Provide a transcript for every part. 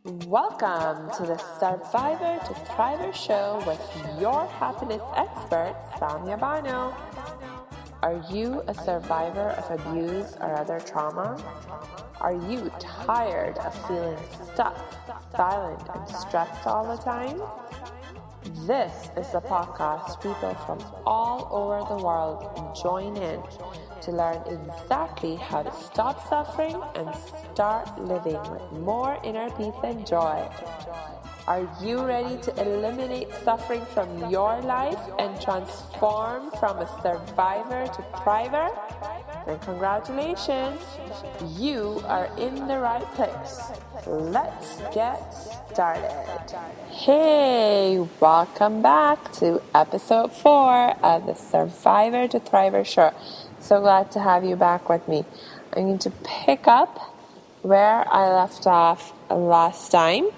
Welcome to the Survivor to Thriver show with your happiness expert, Samia Bano. Are you a survivor of abuse or other trauma? Are you tired of feeling stuck, silent, and stressed all the time? This is the podcast people from all over the world join in to learn exactly how to stop suffering and start living with more inner peace and joy. Are you ready to eliminate suffering from your life and transform from a survivor to thriver? Then congratulations, you are in the right place. Let's get started. Hey, welcome back to episode 4 of the Survivor to Thriver show. So glad to have you back with me. I'm going to pick up where I left off last time,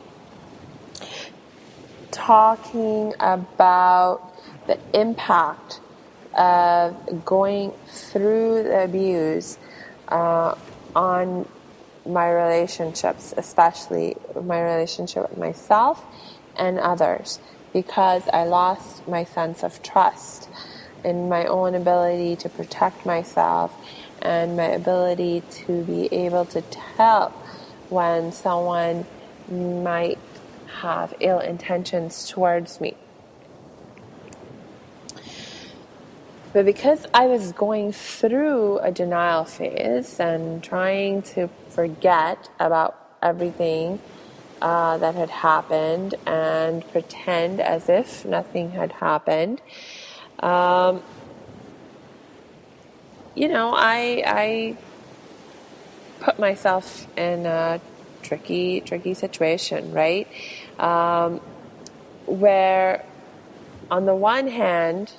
talking about the impact of going through the abuse on my relationships, especially my relationship with myself and others, because I lost my sense of trust in my own ability to protect myself and my ability to be able to tell when someone might have ill intentions towards me. But because I was going through a denial phase and trying to forget about everything that had happened and pretend as if nothing had happened, I put myself in a tricky situation, right? Where on the one hand,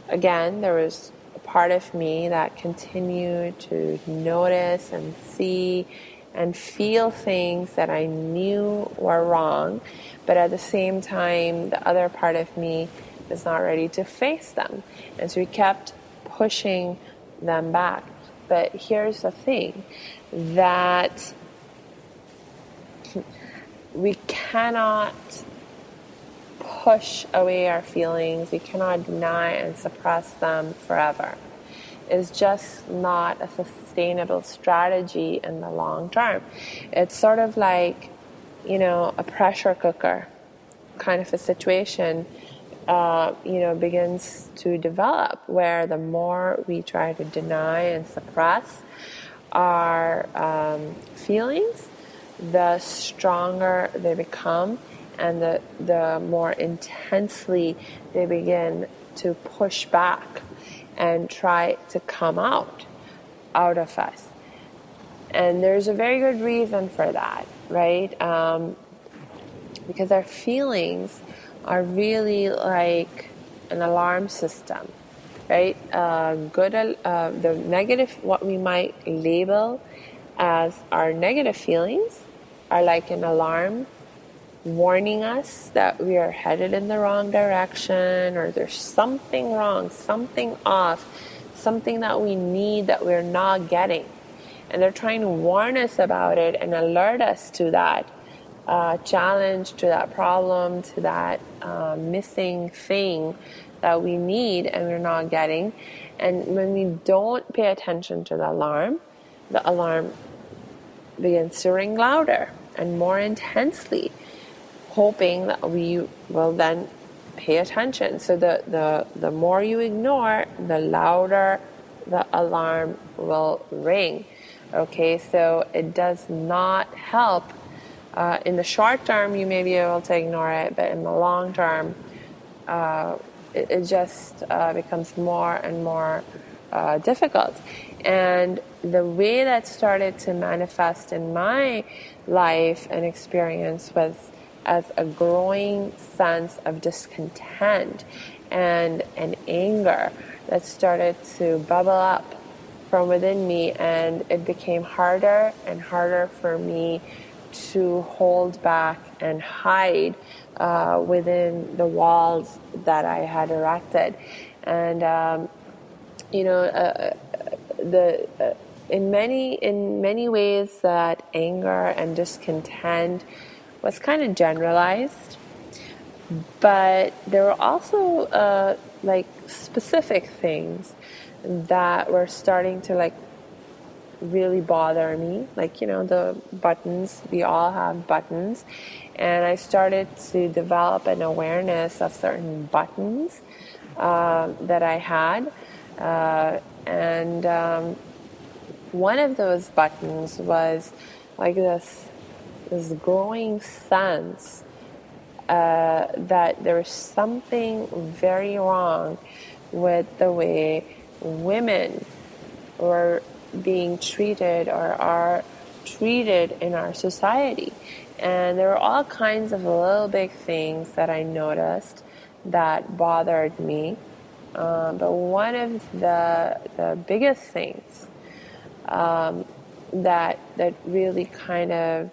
again, there was a part of me that continued to notice and see and feel things that I knew were wrong, but at the same time, the other part of me was not ready to face them. And so we kept pushing them back. But here's the thing, that we cannot push away our feelings. We cannot deny and suppress them forever. It's just not a sustainable strategy in the long term. It's sort of like, a pressure cooker kind of a situation, begins to develop, where the more we try to deny and suppress our feelings, the stronger they become, and the more intensely they begin to push back and try to come out of us. And there's a very good reason for that, right? Because our feelings are really like an alarm system, right? The negative, what we might label as our negative feelings, are like an alarm warning us that we are headed in the wrong direction, or there's something wrong, something off, something that we need that we're not getting. And they're trying to warn us about it and alert us to that challenge, to that problem, to that missing thing that we need and we're not getting. And when we don't pay attention to the alarm begins to ring louder and more intensely, hoping that we will then pay attention. So the more you ignore, the louder the alarm will ring. Okay, so it does not help. In the short term, you may be able to ignore it, but in the long term, it just becomes more and more difficult. And the way that started to manifest in my life and experience was as a growing sense of discontent and anger that started to bubble up from within me, and it became harder and harder for me to hold back and hide within the walls that I had erected. And in many ways, that anger and discontent was kind of generalized, but there were also like specific things that were starting to like really bother me, like, you know, the buttons. We all have buttons, and I started to develop an awareness of certain buttons that I had, and one of those buttons was like this growing sense that there was something very wrong with the way women were being treated or are treated in our society. And there were all kinds of little big things that I noticed that bothered me. But one of the biggest things that really kind of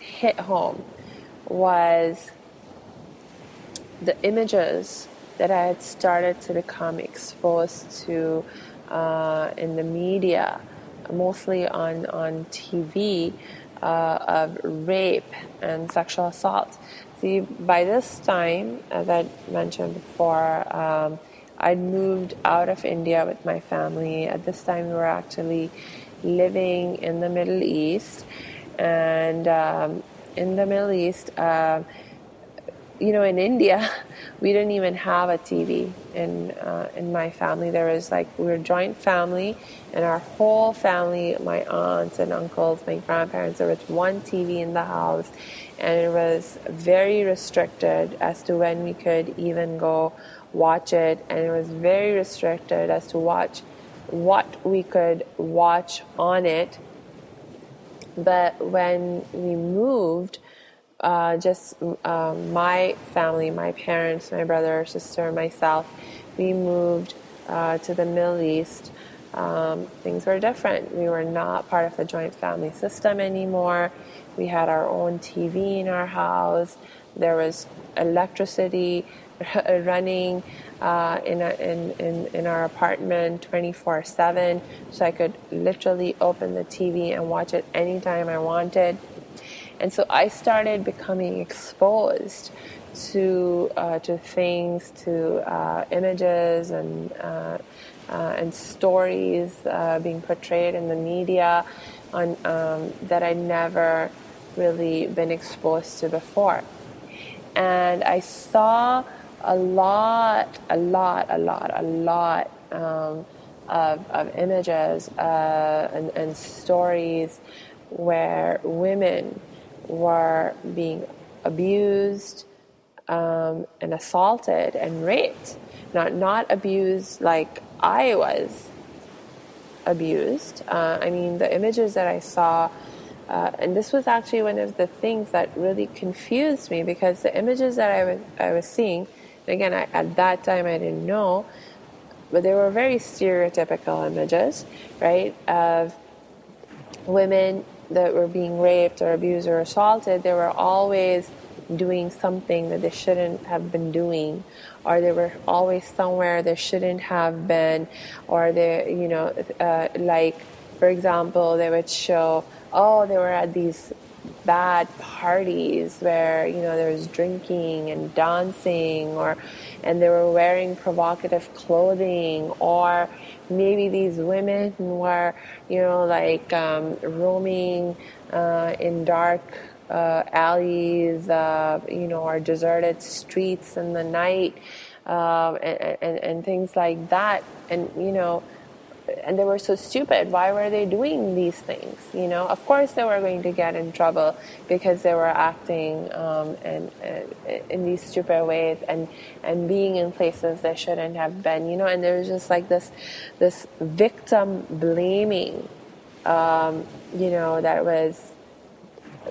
hit home was the images that I had started to become exposed to in the media, mostly on TV, of rape and sexual assault. See, by this time, as I mentioned before, I'd moved out of India with my family. At this time, we were actually living in the Middle East. And in the Middle East, you know, in India, we didn't even have a TV in my family. There was like, we were a joint family, and our whole family, my aunts and uncles, my grandparents, there was one TV in the house, and it was very restricted as to when we could even go watch it, and it was very restricted as to watch what we could watch on it. But when we moved, my family, my parents, my brother, sister, myself, we moved to the Middle East. Things were different. We were not part of the joint family system anymore. We had our own TV in our house. There was electricity running in our apartment 24/7, so I could literally open the TV and watch it anytime I wanted. And so I started becoming exposed to things, to images and stories being portrayed in the media on that I'd never really been exposed to before. And I saw a lot of images and stories where women were being abused and assaulted and raped. Not abused like I was abused. I mean, the images that I saw, and this was actually one of the things that really confused me, because the images that I was seeing, again, at that time I didn't know, but they were very stereotypical images, right, of women that were being raped or abused or assaulted. They were always doing something that they shouldn't have been doing, or they were always somewhere they shouldn't have been, or they, you know, like, for example, they would show, oh, they were at these bad parties where, you know, there was drinking and dancing, and they were wearing provocative clothing, or maybe these women were, you know, like roaming in dark alleys, you know, or deserted streets in the night, and things like that. And, you know, and they were so stupid. Why were they doing these things? You know, of course they were going to get in trouble because they were acting in these stupid ways and being in places they shouldn't have been. You know, and there was just like this victim blaming, you know, that was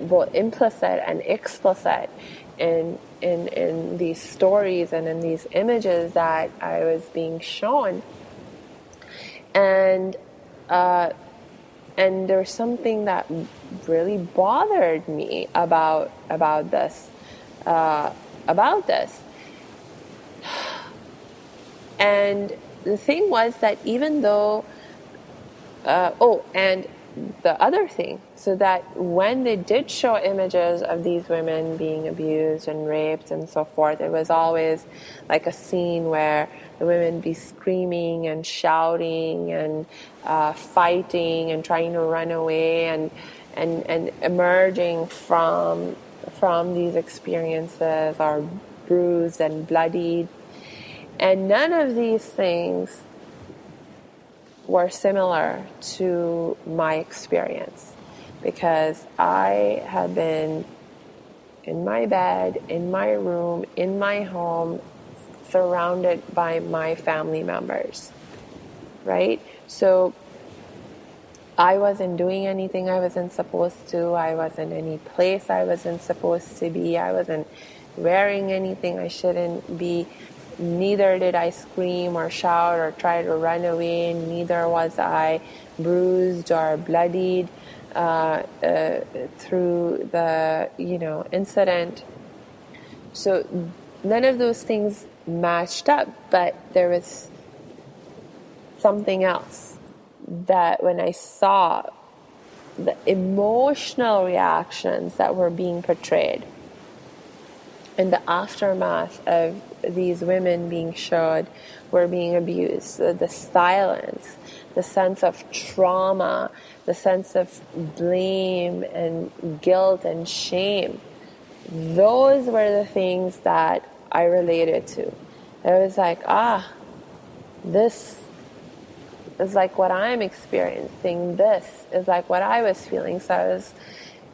both implicit and explicit in these stories and in these images that I was being shown. And there's something that really bothered me about this. And the thing was that even though, and the other thing, so that when they did show images of these women being abused and raped and so forth, it was always like a scene where the women be screaming and shouting and fighting and trying to run away and emerging from these experiences are bruised and bloodied. And none of these things were similar to my experience, because I had been in my bed, in my room, in my home, surrounded by my family members, right? So I wasn't doing anything I wasn't supposed to. I wasn't in any place I wasn't supposed to be. I wasn't wearing anything I shouldn't be. Neither did I scream or shout or try to run away. Neither was I bruised or bloodied through the incident. So none of those things matched up, but there was something else that when I saw the emotional reactions that were being portrayed in the aftermath of these women being showed were being abused, the silence, the sense of trauma, the sense of blame and guilt and shame, those were the things that I related to. I was like, this is like what I'm experiencing. This is like what I was feeling. So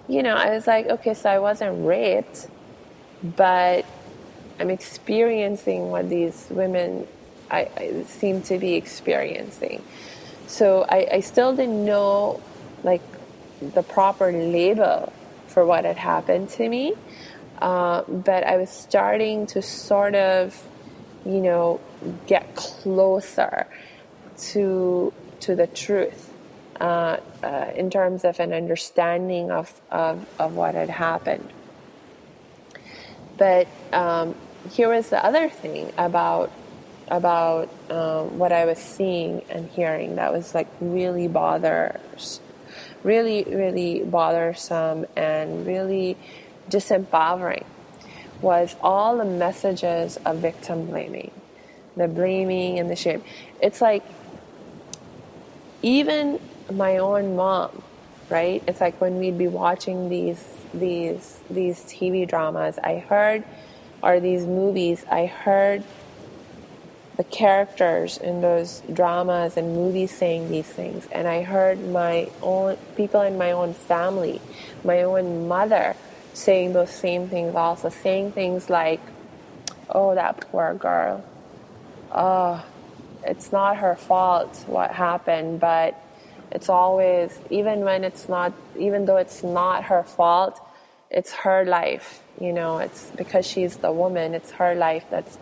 I was like, okay, so I wasn't raped, but I'm experiencing what these women I seem to be experiencing. So I still didn't know like the proper label for what had happened to me, but I was starting to sort of, get closer to the truth in terms of an understanding of what had happened. But here was the other thing about what I was seeing and hearing that was like really really bothersome and really disempowering, was all the messages of victim blaming, the blaming and the shame. It's like even my own mom, right? It's like when we'd be watching these TV dramas, or these movies, I heard the characters in those dramas and movies saying these things, and I heard my own people in my own family, my own mother saying those same things also, saying things like, oh, that poor girl, oh, it's not her fault what happened, but it's always, even though it's not her fault, it's her life, it's because she's the woman, it's her life that's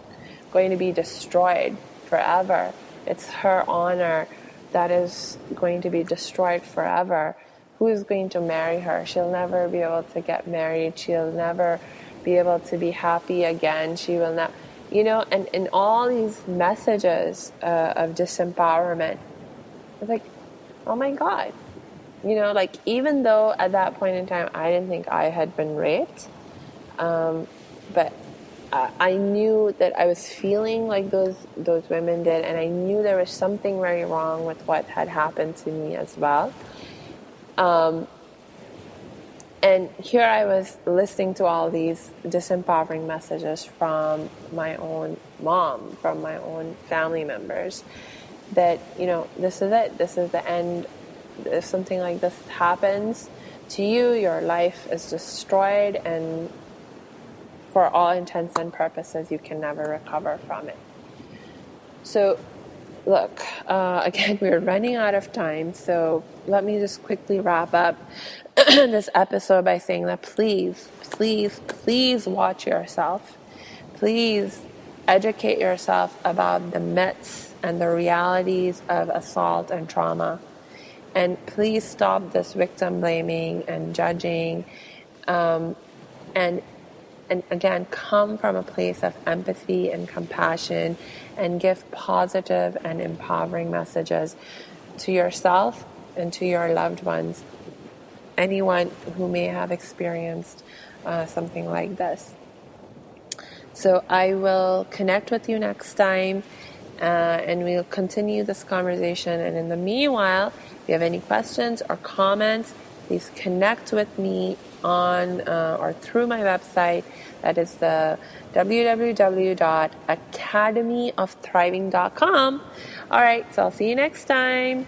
going to be destroyed forever. It's her honor that is going to be destroyed forever. Who is going to marry her? She'll never be able to get married. She'll never be able to be happy again. She will not, and all these messages of disempowerment. It's like, oh my God. Like even though at that point in time I didn't think I had been raped, but I knew that I was feeling like those women did, and I knew there was something very wrong with what had happened to me as well. And here I was listening to all these disempowering messages from my own mom, from my own family members, that, this is it, this is the end. If something like this happens to you, your life is destroyed, and for all intents and purposes, you can never recover from it. So, look, again, we're running out of time, so let me just quickly wrap up this episode by saying that please, please, please watch yourself. Please educate yourself about the myths and the realities of assault and trauma. And please stop this victim blaming and judging, and again, come from a place of empathy and compassion, and give positive and empowering messages to yourself and to your loved ones, anyone who may have experienced something like this. So I will connect with you next time, and we'll continue this conversation. And in the meanwhile, if you have any questions or comments, please connect with me on or through my website. That is the www.academyofthriving.com. All right, so I'll see you next time.